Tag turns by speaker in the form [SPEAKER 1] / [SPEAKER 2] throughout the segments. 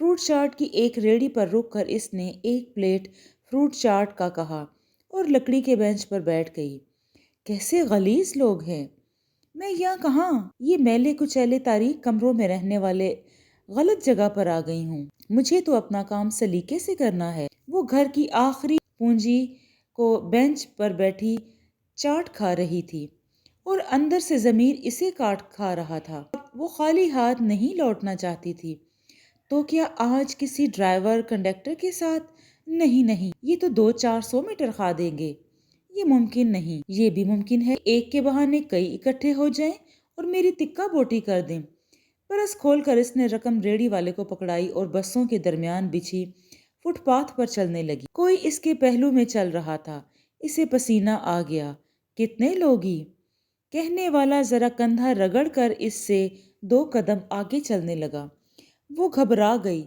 [SPEAKER 1] Fruit چاٹ کی ایک ریڑھی پر رک کر اس نے ایک پلیٹ فروٹ چاٹ کا کہا اور لکڑی کے بینچ پر بیٹھ گئی۔ کیسے غلیظ لوگ ہیں! میں یہاں کہاں، یہ میلے کچیلے تاریک کمروں میں رہنے والے غلط جگہ پر آ گئی ہوں۔ مجھے تو اپنا کام سلیقے سے کرنا ہے۔ وہ گھر کی آخری پونجی کو بینچ پر بیٹھی چاٹ کھا رہی تھی اور اندر سے ضمیر اسے کاٹ کھا رہا تھا۔ وہ خالی ہاتھ نہیں لوٹنا چاہتی تھی۔ تو کیا آج کسی ڈرائیور کنڈکٹر کے ساتھ؟ نہیں، یہ تو 200-400 میٹر کھا دیں گے۔ یہ ممکن نہیں۔ یہ بھی ممکن ہے ایک کے بہانے کئی اکٹھے ہو جائیں اور میری تکہ بوٹی کر دیں۔ پرس کھول کر اس نے رقم ریڑھی والے کو پکڑائی اور بسوں کے درمیان بچھی فٹ پاتھ پر چلنے لگی۔ کوئی اس کے پہلو میں چل رہا تھا۔ اسے پسینہ آ گیا۔ کتنے لوگی؟ کہنے والا ذرا کندھا رگڑ کر اس سے 2 قدم آگے چلنے لگا۔ وہ گھبرا گئی۔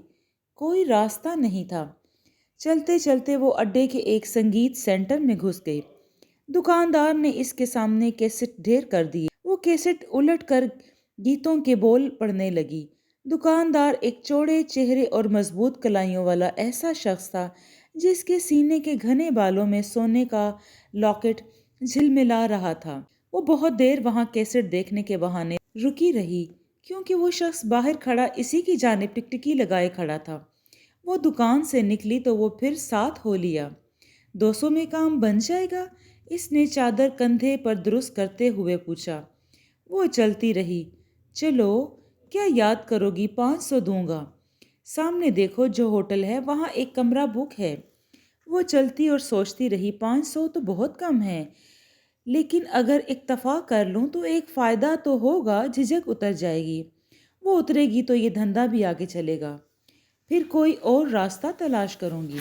[SPEAKER 1] کوئی راستہ نہیں تھا۔ چلتے چلتے وہ اڈے کے ایک سنگیت سینٹر میں گھس گئی۔ دکاندار نے اس کے سامنے کیسٹ ڈھیر کر دیے۔ وہ کیسٹ الٹ کر گیتوں کے بول پڑھنے لگی۔ دکاندار ایک چوڑے چہرے اور مضبوط کلائیوں والا ایسا شخص تھا جس کے سینے کے گھنے بالوں میں سونے کا لاکٹ جھلملا رہا تھا۔ وہ بہت دیر وہاں کیسٹ دیکھنے کے بہانے رکی رہی کیونکہ وہ شخص باہر کھڑا اسی کی جانب ٹکٹکی لگائے کھڑا تھا۔ وہ دکان سے نکلی تو وہ پھر ساتھ ہو لیا۔ 200 میں کام بن جائے گا؟ اس نے چادر کندھے پر درست کرتے ہوئے پوچھا۔ وہ چلتی رہی۔ چلو، کیا یاد کرو گی؟ 500 دوں گا۔ سامنے دیکھو جو ہوٹل ہے وہاں ایک کمرہ بک ہے۔ وہ چلتی اور سوچتی رہی 500 تو بہت کم ہے، لیکن اگر اکتفا کر لوں تو ایک فائدہ تو ہوگا، جھجک اتر جائے گی۔ وہ اترے گی تو یہ دھندا بھی آگے چلے گا، پھر کوئی اور راستہ تلاش کروں گی۔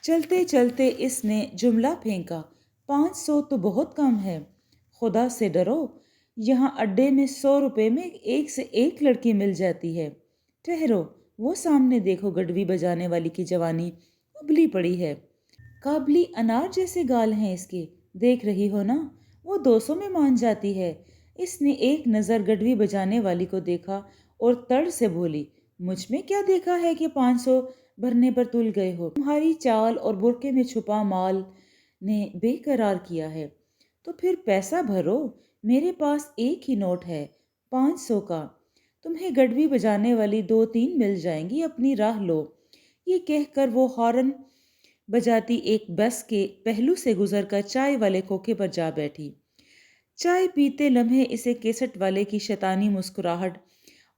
[SPEAKER 1] چلتے چلتے اس نے جملہ پھینکا، 500 تو بہت کم ہے۔ خدا سے ڈرو، یہاں اڈے میں 100 روپے میں ایک سے ایک لڑکی مل جاتی ہے۔ ٹھہرو، وہ سامنے دیکھو، گڈوی بجانے والی کی جوانی ابلی پڑی ہے۔ کابلی انار جیسے گال ہیں اس کے، دیکھ رہی ہو نا؟ وہ 200 میں مان جاتی ہے۔ اس نے ایک نظر گڈوی بجانے والی کو دیکھا اور تڑ سے بولی، مجھ میں کیا دیکھا ہے کہ 500 بھرنے پر تل گئے ہو؟ تمہاری چال اور برقعے میں چھپا مال نے بے قرار کیا ہے۔ تو پھر پیسہ بھرو، میرے پاس ایک ہی نوٹ ہے 500 کا۔ تمہیں گڈوی بجانے والی 2-3 مل جائیں گی، اپنی راہ لو۔ یہ کہہ کر وہ ہارن بجاتی ایک بس کے پہلو سے گزر کر چائے والے کھوکھے پر جا بیٹھی۔ چائے پیتے لمحے اسے کیسٹ والے کی شیطانی مسکراہٹ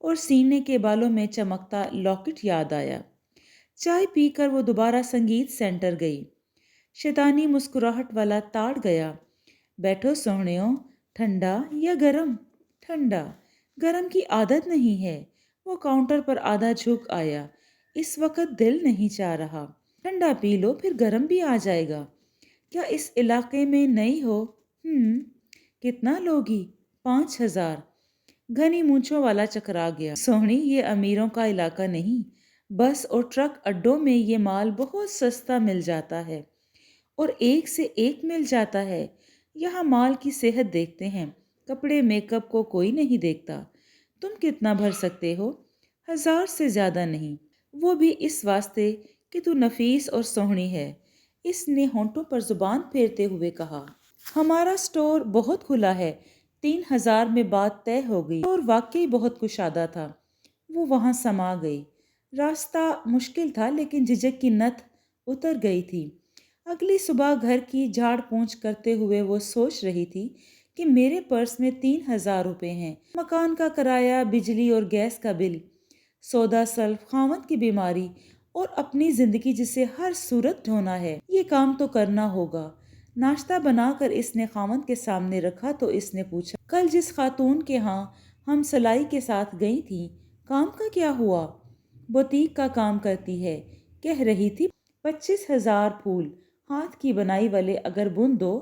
[SPEAKER 1] اور سینے کے بالوں میں چمکتا لاکٹ یاد آیا۔ چائے پی کر وہ دوبارہ سنگیت سینٹر گئی۔ شیطانی مسکراہٹ والا تاڑ گیا، بیٹھو سوہنیو، ٹھنڈا یا گرم؟ ٹھنڈا۔ گرم کی عادت نہیں ہے۔ وہ کاؤنٹر پر آدھا جھک آیا، اس وقت دل نہیں چاہ رہا۔ ٹھنڈا پی لو، پھر گرم بھی آ جائے گا۔ کیا اس علاقے میں نئی ہو؟ کتنا لوگی؟ 5000۔ گھنی مونچھوں والا چکرا گیا، سوہنی یہ امیروں کا علاقہ نہیں۔ بس اور ٹرک اڈوں میں یہ مال بہت سستا مل جاتا ہے، اور ایک سے ایک مل جاتا ہے۔ یہاں مال کی صحت دیکھتے ہیں، کپڑے میک اپ کو کوئی نہیں دیکھتا۔ تم کتنا بھر سکتے ہو؟ 1000 سے زیادہ نہیں، وہ بھی اس واسطے کہ تو نفیس اور سوہنی ہے۔ اس نے ہونٹوں پر زبان پھیرتے ہوئے کہا۔ ہمارا سٹور بہت کھلا ہے۔ 3000 میں بات طے ہو گئی۔ اور واقعی بہت کشادہ تھا۔ وہ وہاں سما گئی۔ راستہ مشکل تھا لیکن جھجک کی نت اتر گئی تھی۔ اگلی صبح گھر کی جھاڑ پونچھ کرتے ہوئے وہ سوچ رہی تھی کہ میرے پرس میں 3000 روپے ہیں۔ مکان کا کرایہ، بجلی اور گیس کا بل، سودا سلف، خاوند کی بیماری اور اپنی زندگی جسے ہر صورت ڈھونا ہے۔ یہ کام تو کرنا ہوگا۔ ناشتہ بنا کر اس نے خاوند کے سامنے رکھا تو اس نے پوچھا، کل جس خاتون کے ہاں ہم سلائی کے ساتھ گئی تھی، کام کا کیا ہوا؟ بوتیک کا کام کرتی ہے، کہہ رہی تھی 25,000 پھول ہاتھ کی بنائی والے اگر بن دو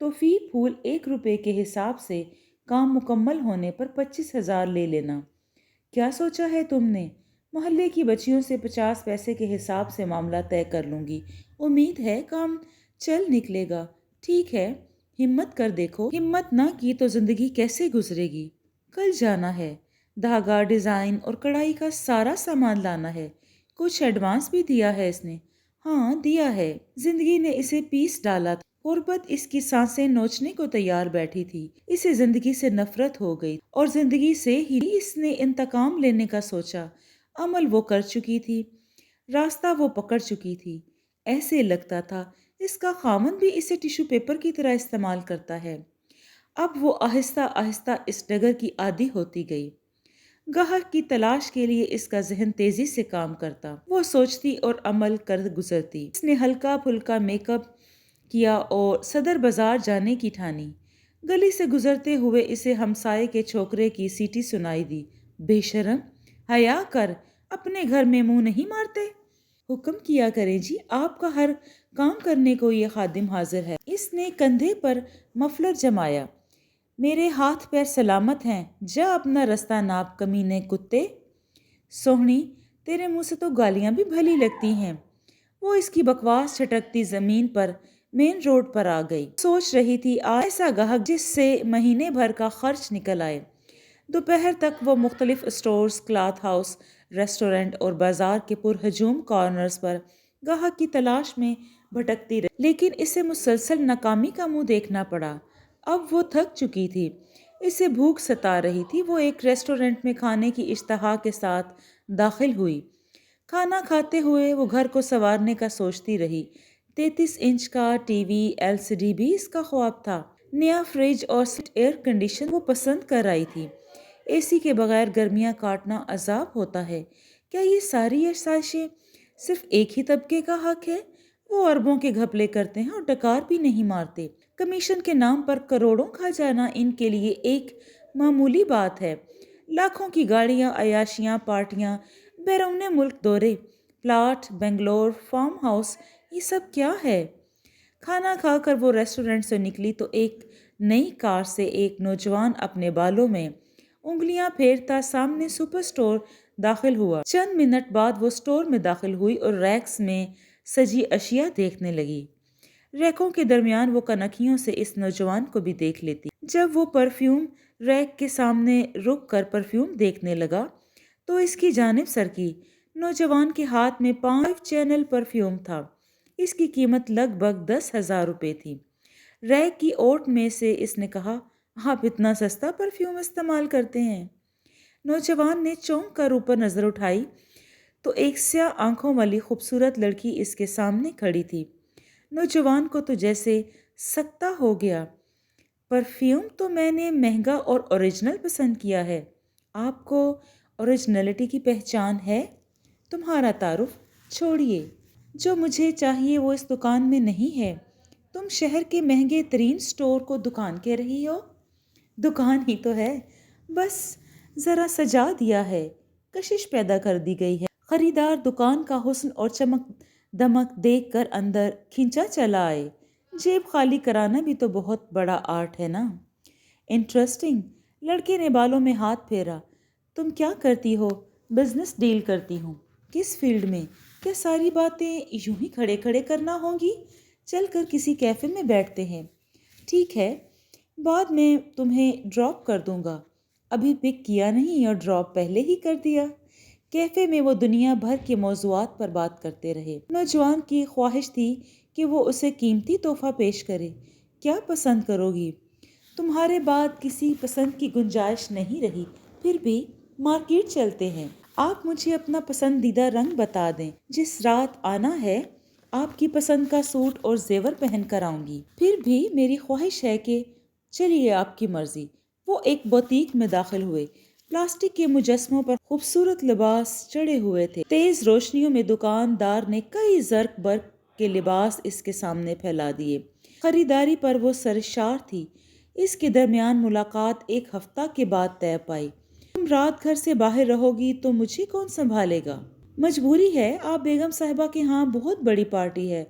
[SPEAKER 1] تو فی پھول 1 روپے کے حساب سے کام مکمل ہونے پر 25,000 لے لینا۔ کیا سوچا ہے تم نے؟ محلے کی بچیوں سے 50 پیسے کے حساب سے معاملہ طے کر لوں گی، امید ہے کام چل نکلے گا۔ ٹھیک ہے، ہمت کر دیکھو۔ ہمت نہ کی تو زندگی کیسے گزرے گی؟ کل جانا ہے، دھاگا، ڈیزائن اور کڑھائی کا سارا سامان لانا ہے۔ کچھ ایڈوانس بھی دیا ہے اس نے؟ ہاں دیا ہے، زندگی نے اسے پیس ڈالا تھا۔ غربت اس کی سانسیں نوچنے کو تیار بیٹھی تھی۔ اسے زندگی سے نفرت ہو گئی اور زندگی سے ہی اس نے انتقام لینے کا سوچا۔ عمل وہ کر چکی تھی، راستہ وہ پکڑ چکی تھی۔ ایسے لگتا تھا اس کا خاوند بھی اسے ٹیشو پیپر کی طرح استعمال کرتا ہے۔ اب وہ آہستہ آہستہ اس ڈگر کی عادی ہوتی گئی۔ گاہک کی تلاش کے لیے اس کا ذہن تیزی سے کام کرتا۔ وہ سوچتی اور عمل کر گزرتی۔ اس نے ہلکا پھلکا میک اپ کیا اور صدر بازار جانے کی ٹھانی۔ گلی سے گزرتے ہوئے اسے ہمسائے کے چھوکرے کی سیٹی سنائی دی۔ بے شرم، حیا کر، اپنے گھر میں منہ نہیں مارتے؟ حکم کیا کریں جی، آپ کا ہر کام کرنے کو یہ خادم حاضر ہے۔ اس نے کندھے پر مفلر جمایا۔ میرے ہاتھ پیر سلامت ہیں، جا اپنا رستہ ناپ کمینے کتے۔ سوہنی، تیرے منہ سے تو گالیاں بھی بھلی لگتی ہیں۔ وہ اس کی بکواس چھٹکتی زمین پر مین روڈ پر آ گئی۔ سوچ رہی تھی آج ایسا گاہک جس سے مہینے بھر کا خرچ نکل آئے۔ دوپہر تک وہ مختلف اسٹورز، کلاتھ ہاؤس، ریسٹورنٹ اور بازار کے پرہجوم کارنرز پر گاہک کی تلاش میں بھٹکتی رہی، لیکن اسے مسلسل ناکامی کا منہ دیکھنا پڑا۔ اب وہ تھک چکی تھی، اسے بھوک ستا رہی تھی۔ وہ ایک ریسٹورنٹ میں کھانے کی اشتہا کے ساتھ داخل ہوئی۔ کھانا کھاتے ہوئے وہ گھر کو سنوارنے کا سوچتی رہی۔ 33 انچ کا ٹی وی LCD بھی اس کا خواب تھا۔ نیا فریج اور ایئر کنڈیشن وہ پسند کر آئی تھی۔ AC کے بغیر گرمیاں کاٹنا عذاب ہوتا ہے۔ کیا یہ ساری آسائشیں صرف ایک ہی طبقے کا حق ہے؟ وہ اربوں کے گھپلے کرتے ہیں اور ڈکار بھی نہیں مارتے۔ کمیشن کے نام پر کروڑوں کھا جانا ان کے لیے ایک معمولی بات ہے۔ لاکھوں کی گاڑیاں، عیاشیاں، پارٹیاں، بیرون ملک دورے، پلاٹ، بنگلور، فارم ہاؤس، یہ سب کیا ہے؟ کھانا کھا کر وہ ریسٹورنٹ سے نکلی تو ایک نئی کار سے ایک نوجوان اپنے بالوں میں انگلیاں پھیرتا سامنے سپر سٹور داخل ہوا۔ چند منٹ بعد وہ سٹور میں داخل ہوئی اور ریکس میں سجی اشیاء دیکھنے لگی۔ ریکوں کے درمیان وہ کنکھیوں سے اس نوجوان کو بھی دیکھ لیتی۔ جب وہ پرفیوم ریک کے سامنے رک کر پرفیوم دیکھنے لگا تو اس کی جانب سرکی۔ نوجوان کے ہاتھ میں 5 چینل پرفیوم تھا۔ اس کی قیمت لگ بھگ 10,000 روپے تھی۔ ریک کی اوٹ میں سے اس نے کہا، آپ اتنا سستا پرفیوم استعمال کرتے ہیں؟ نوجوان نے چونک کر اوپر نظر اٹھائی تو ایک سیاہ آنکھوں والی خوبصورت لڑکی اس کے سامنے کھڑی تھی۔ نوجوان کو تو جیسے سکتہ ہو گیا۔ پرفیوم تو میں نے مہنگا اور اوریجنل پسند کیا ہے۔ آپ کو اوریجنلٹی کی پہچان ہے؟ تمہارا تعارف چھوڑیے، جو مجھے چاہیے وہ اس دکان میں نہیں ہے۔ تم شہر کے مہنگے ترین سٹور کو دکان کہہ رہی ہو؟ دکان ہی تو ہے، بس ذرا سجا دیا ہے، کشش پیدا کر دی گئی ہے۔ خریدار دکان کا حسن اور چمک دمک دیکھ کر اندر کھنچا چلا آئے۔ جیب خالی کرانا بھی تو بہت بڑا آرٹ ہے نا۔ انٹرسٹنگ، لڑکے نے بالوں میں ہاتھ پھیرا۔ تم کیا کرتی ہو؟ بزنس ڈیل کرتی ہوں۔ کس فیلڈ میں؟ کیا ساری باتیں یوں ہی کھڑے کھڑے کرنا ہوں گی؟ چل کر کسی کیفے میں بیٹھتے ہیں۔ ٹھیک ہے، بعد میں تمہیں ڈراپ کر دوں گا۔ ابھی پک کیا نہیں اور ڈراپ پہلے ہی کر دیا۔ کیفے میں وہ دنیا بھر کے موضوعات پر بات کرتے رہے۔ نوجوان کی خواہش تھی کہ وہ اسے قیمتی تحفہ پیش کرے۔ کیا پسند کرو گی؟ تمہارے بعد کسی پسند کی گنجائش نہیں رہی، پھر بھی مارکیٹ چلتے ہیں۔ آپ مجھے اپنا پسندیدہ رنگ بتا دیں۔ جس رات آنا ہے آپ کی پسند کا سوٹ اور زیور پہن کر آؤں گی۔ پھر بھی میری خواہش ہے کہ چلیے آپ کی مرضی۔ وہ ایک بوتیک میں داخل ہوئے۔ پلاسٹک کے مجسموں پر خوبصورت لباس چڑھے ہوئے تھے۔ تیز روشنیوں میں دکاندار نے کئی زرق برق کے لباس اس کے سامنے پھیلا دیے۔ خریداری پر وہ سرشار تھی۔ اس کے درمیان ملاقات ایک ہفتہ کے بعد طے پائی۔ تم رات گھر سے باہر رہو گی تو مجھے کون سنبھالے گا؟ مجبوری ہے، آپ بیگم صاحبہ کے ہاں بہت بڑی پارٹی ہے،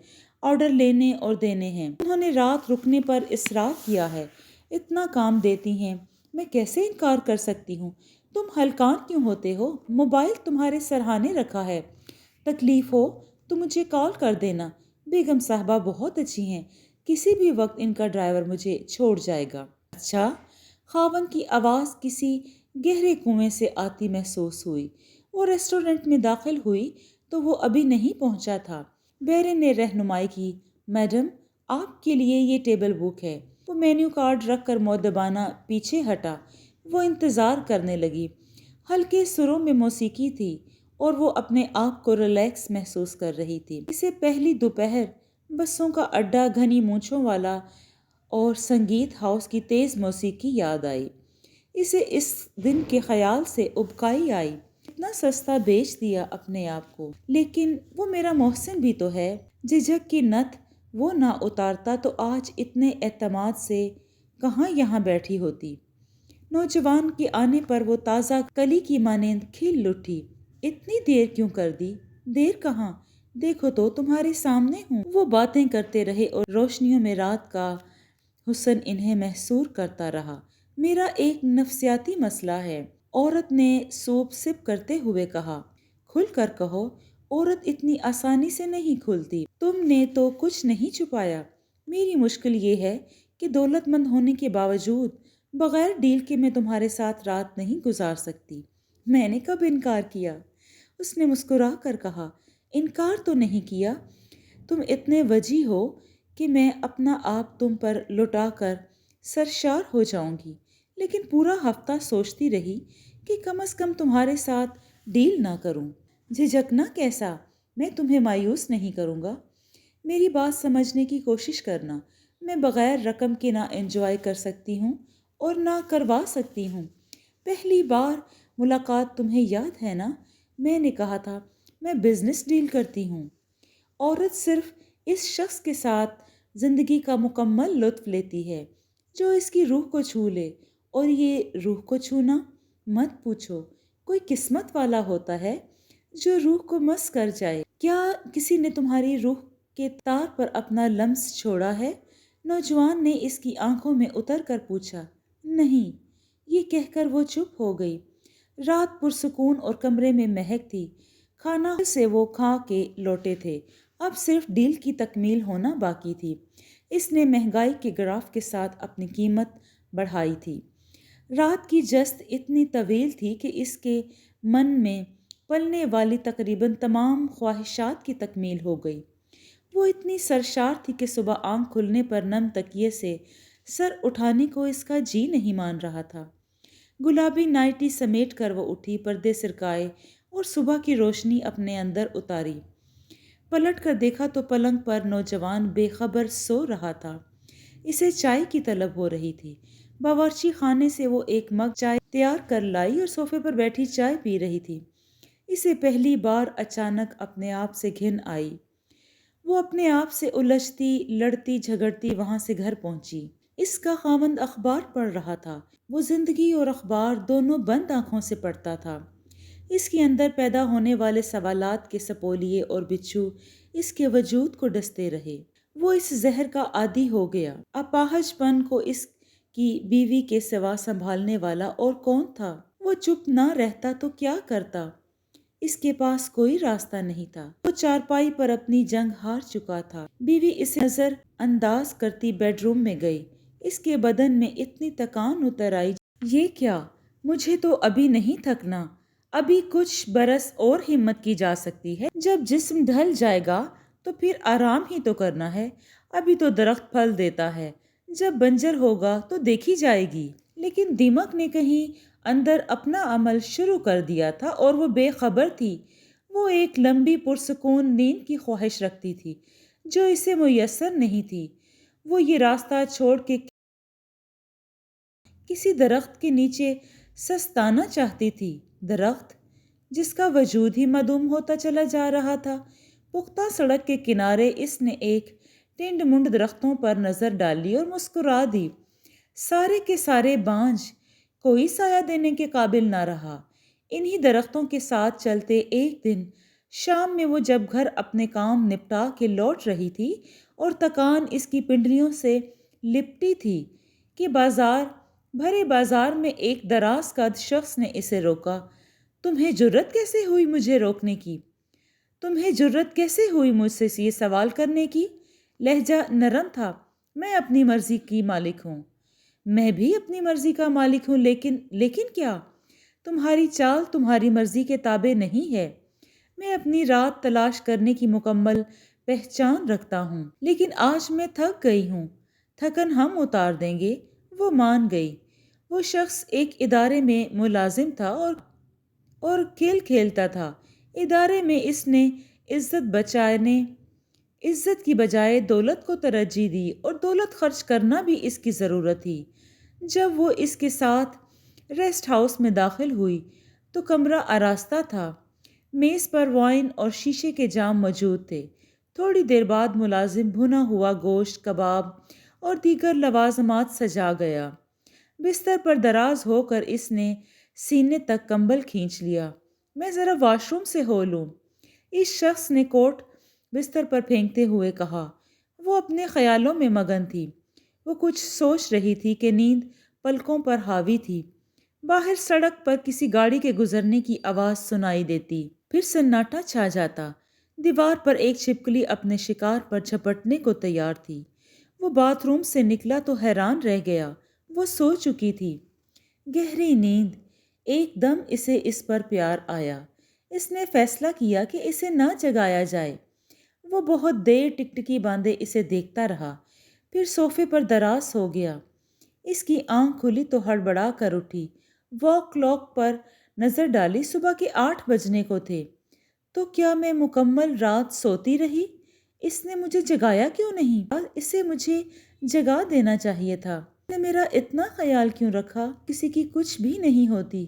[SPEAKER 1] آرڈر لینے اور دینے ہیں۔ انہوں نے رات رکنے پر اصرار کیا ہے۔ اتنا کام دیتی ہیں، میں کیسے انکار کر سکتی ہوں؟ تم ہلکان کیوں ہوتے ہو؟ موبائل تمہارے سرہانے رکھا ہے، تکلیف ہو تو مجھے کال کر دینا۔ بیگم صاحبہ بہت اچھی ہیں، کسی بھی وقت ان کا ڈرائیور مجھے چھوڑ جائے گا۔ اچھا؟ خاوند کی آواز کسی گہرے کنویں سے آتی محسوس ہوئی۔ وہ ریسٹورنٹ میں داخل ہوئی تو وہ ابھی نہیں پہنچا تھا۔ بیرن نے رہنمائی کی۔ میڈم، آپ کے لیے یہ ٹیبل بک ہے۔ وہ مینیو کارڈ رکھ کر مؤدبانہ پیچھے ہٹا۔ وہ انتظار کرنے لگی۔ ہلکے سروں میں موسیقی تھی اور وہ اپنے آپ کو ریلیکس محسوس کر رہی تھی۔ اسے پہلی دوپہر، بسوں کا اڈا، گھنی مونچھوں والا اور سنگیت ہاؤس کی تیز موسیقی یاد آئی۔ اسے اس دن کے خیال سے ابکائی آئی۔ اتنا سستا بیچ دیا اپنے آپ کو، لیکن وہ میرا محسن بھی تو ہے۔ جھجک کی نتھ وہ نہ اتارتا تو آج اتنے اعتماد سے کہاں یہاں بیٹھی ہوتی۔ نوجوان کے آنے پر وہ تازہ کلی کی مانند کھل اٹھی۔ اتنی دیر کیوں کر دی؟ دیر کہاں، دیکھو تو تمہارے سامنے ہوں۔ وہ باتیں کرتے رہے اور روشنیوں میں رات کا حسن انہیں محصور کرتا رہا۔ میرا ایک نفسیاتی مسئلہ ہے، عورت نے سوپ سپ کرتے ہوئے کہا۔ کھل کر کہو، عورت اتنی آسانی سے نہیں کھلتی۔ تم نے تو کچھ نہیں چھپایا۔ میری مشکل یہ ہے کہ دولت مند ہونے کے باوجود بغیر ڈیل کے میں تمہارے ساتھ رات نہیں گزار سکتی۔ میں نے کب انکار کیا؟ اس نے مسکرا کر کہا۔ انکار تو نہیں کیا۔ تم اتنے وجی ہو کہ میں اپنا آپ تم پر لٹا کر سرشار ہو جاؤں گی، لیکن پورا ہفتہ سوچتی رہی کہ کم از کم تمہارے ساتھ ڈیل نہ کروں۔ جھجکنا کیسا؟ میں تمہیں مایوس نہیں کروں گا۔ میری بات سمجھنے کی کوشش کرنا۔ میں بغیر رقم کے نہ انجوائے کر سکتی ہوں اور نہ کروا سکتی ہوں۔ پہلی بار ملاقات تمہیں یاد ہے نا؟ میں نے کہا تھا میں بزنس ڈیل کرتی ہوں۔ عورت صرف اس شخص کے ساتھ زندگی کا مکمل لطف لیتی ہے جو اس کی روح کو چھو لے، اور یہ روح کو چھونا مت پوچھو، کوئی قسمت والا ہوتا ہے جو روح کو مس کر جائے۔ کیا کسی نے تمہاری روح کے تار پر اپنا لمس چھوڑا ہے؟ نوجوان نے اس کی آنکھوں میں اتر کر پوچھا۔ نہیں، یہ کہہ کر وہ چپ ہو گئی۔ رات پرسکون اور کمرے میں مہک تھی۔ کھانا سے وہ کھا کے لوٹے تھے، اب صرف ڈیل کی تکمیل ہونا باقی تھی۔ اس نے مہنگائی کے گراف کے ساتھ اپنی قیمت بڑھائی تھی۔ رات کی جست اتنی طویل تھی کہ اس کے من میں پلنے والی تقریباً تمام خواہشات کی تکمیل ہو گئی۔ وہ اتنی سرشار تھی کہ صبح آنکھ کھلنے پر نم تکیے سے سر اٹھانے کو اس کا جی نہیں مان رہا تھا۔ گلابی نائٹی سمیٹ کر وہ اٹھی، پردے سرکائے اور صبح کی روشنی اپنے اندر اتاری۔ پلٹ کر دیکھا تو پلنگ پر نوجوان بے خبر سو رہا تھا۔ اسے چائے کی طلب ہو رہی تھی۔ باورچی خانے سے وہ ایک مگ چائے تیار کر لائی اور صوفے پر بیٹھی چائے پی رہی تھی۔ اسے پہلی بار اچانک اپنے آپ سے گھن آئی۔ وہ اپنے آپ سے الجھتی، لڑتی، جھگڑتی وہاں سے گھر پہنچی۔ اس کا خاوند اخبار پڑھ رہا تھا۔ وہ زندگی اور اخبار دونوں بند آنکھوں سے پڑھتا تھا۔ اس کے اندر پیدا ہونے والے سوالات کے سپولیے اور بچھو اس کے وجود کو ڈستے رہے۔ وہ اس زہر کا عادی ہو گیا۔ اپاہج پن کو اس کی بیوی کے سوا سنبھالنے والا اور کون تھا؟ وہ چپ نہ رہتا تو کیا کرتا؟ اس کے پاس کوئی راستہ نہیں تھا۔ وہ چارپائی پر اپنی جنگ ہار چکا تھا۔ بیوی اسے نظر انداز کرتی بیڈ روم میں گئی۔ اس کے بدن میں اتنی تکان اتر آئی۔ یہ کیا؟ مجھے تو ابھی نہیں تھکنا۔ ابھی کچھ برس اور ہمت کی جا سکتی ہے۔ جب جسم ڈھل جائے گا تو پھر آرام ہی تو کرنا ہے۔ ابھی تو درخت پھل دیتا ہے، جب بنجر ہوگا تو دیکھی جائے گی۔ لیکن دیمک نے کہیں اندر اپنا عمل شروع کر دیا تھا اور وہ بے خبر تھی۔ وہ ایک لمبی پرسکون نیند کی خواہش رکھتی تھی جو اسے میسر نہیں تھی۔ وہ یہ راستہ چھوڑ کے کسی درخت کے نیچے سستانا چاہتی تھی، درخت جس کا وجود ہی معدوم ہوتا چلا جا رہا تھا۔ پختہ سڑک کے کنارے اس نے ایک ٹنڈ منڈ درختوں پر نظر ڈالی اور مسکرا دی۔ سارے کے سارے بانجھ، کوئی سایہ دینے کے قابل نہ رہا۔ انہی درختوں کے ساتھ چلتے ایک دن شام میں وہ جب گھر اپنے کام نپٹا کے لوٹ رہی تھی اور تکان اس کی پنڈلیوں سے لپٹی تھی کہ بھرے بازار میں ایک دراز قد شخص نے اسے روکا۔ تمہیں جرت کیسے ہوئی مجھے روکنے کی؟ تمہیں جرت کیسے ہوئی مجھ سے یہ سوال کرنے کی؟ لہجہ نرم تھا۔ میں اپنی مرضی کی مالک ہوں۔ میں بھی اپنی مرضی کا مالک ہوں، لیکن کیا؟ تمہاری چال تمہاری مرضی کے تابع نہیں ہے۔ میں اپنی رات تلاش کرنے کی مکمل پہچان رکھتا ہوں، لیکن آج میں تھک گئی ہوں۔ تھکن ہم اتار دیں گے۔ وہ مان گئی۔ وہ شخص ایک ادارے میں ملازم تھا اور کھیل کھیلتا تھا۔ ادارے میں اس نے عزت کی بجائے دولت کو ترجیح دی اور دولت خرچ کرنا بھی اس کی ضرورت تھی۔ جب وہ اس کے ساتھ ریسٹ ہاؤس میں داخل ہوئی تو کمرہ آراستہ تھا۔ میز پر وائن اور شیشے کے جام موجود تھے۔ تھوڑی دیر بعد ملازم بھنا ہوا گوشت، کباب اور دیگر لوازمات سجا گیا۔ بستر پر دراز ہو کر اس نے سینے تک کمبل کھینچ لیا۔ میں ذرا واش روم سے ہو لوں، اس شخص نے کوٹ بستر پر پھینکتے ہوئے کہا۔ وہ اپنے خیالوں میں مگن تھی۔ وہ کچھ سوچ رہی تھی کہ نیند پلکوں پر حاوی تھی۔ باہر سڑک پر کسی گاڑی کے گزرنے کی آواز سنائی دیتی، پھر سناٹا چھا جاتا۔ دیوار پر ایک چھپکلی اپنے شکار پر جھپٹنے کو تیار تھی۔ وہ باتھ روم سے نکلا تو حیران رہ گیا۔ وہ سو چکی تھی۔ گہری نیند۔ ایک دم اسے اس پر پیار آیا۔ اس نے فیصلہ کیا کہ اسے نہ جگایا جائے۔ وہ بہت دیر ٹکٹکی باندھے اسے دیکھتا رہا، پھر صوفے پر دراز ہو گیا۔ اس کی آنکھ کھلی تو ہڑبڑا کر اٹھی۔ واک کلاک پر نظر ڈالی۔ صبح کے 8 بجنے کو تھے۔ تو کیا میں مکمل رات سوتی رہی؟ اس نے مجھے جگایا کیوں نہیں؟ اسے مجھے جگا دینا چاہیے تھا۔ اس نے میرا اتنا خیال کیوں رکھا؟ کسی کی کچھ بھی نہیں ہوتی۔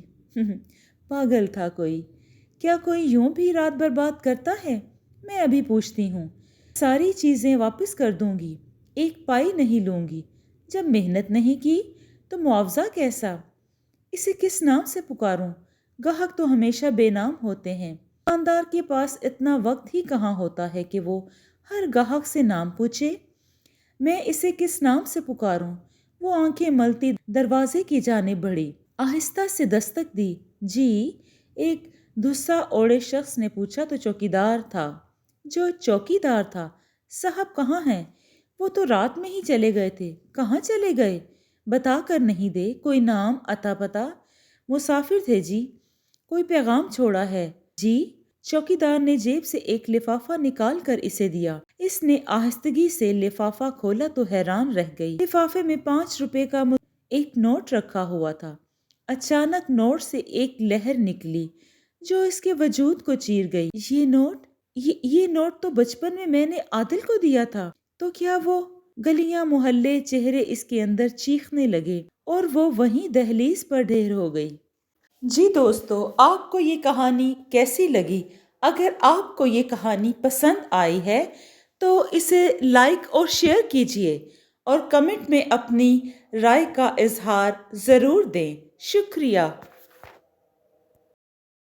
[SPEAKER 1] پاگل تھا کوئی۔ کیا کوئی یوں بھی رات برباد کرتا ہے؟ میں ابھی پوچھتی ہوں۔ ساری چیزیں واپس کر دوں گی، ایک پائی نہیں لوں گی۔ جب محنت نہیں کی تو معاوضہ کیسا؟ اسے کس نام سے پکاروں؟ گاہک تو ہمیشہ بے نام ہوتے ہیں۔ دکاندار کے پاس اتنا وقت ہی کہاں ہوتا ہے کہ وہ ہر گاہک سے نام پوچھے؟ میں اسے کس نام سے پکاروں؟ وہ آنکھیں ملتی دروازے کی جانب بڑھی، آہستہ سے دستک دی۔ جی؟ ایک دھسا اوڑے شخص نے پوچھا تو چوکیدار تھا۔ جو چوکیدار تھا؟ صاحب کہاں ہیں؟ وہ تو رات میں ہی چلے گئے تھے۔ کہاں چلے گئے؟ بتا کر نہیں دے؟ کوئی نام، عطا پتہ؟ مسافر تھے جی۔ کوئی پیغام چھوڑا ہے؟ جی؟ چوکیدار نے جیب سے ایک لفافہ نکال کر اسے دیا۔ اس نے آہستگی سے لفافہ کھولا تو حیران رہ گئی۔ لفافے میں 5 روپے کا ایک نوٹ رکھا ہوا تھا۔ اچانک نوٹ سے ایک لہر نکلی جو اس کے وجود کو چیر گئی۔ یہ نوٹ تو بچپن میں نے عادل کو دیا تھا۔ تو کیا وہ؟ گلیاں، محلے، چہرے اس کے اندر چیخنے لگے اور وہ وہیں دہلیز پر ڈھیر ہو گئی۔ جی دوستو، آپ کو یہ کہانی کیسی لگی؟ اگر آپ کو یہ کہانی پسند آئی ہے تو اسے لائک اور شیئر کیجیے اور کمنٹ میں اپنی رائے کا اظہار ضرور دیں۔ شکریہ۔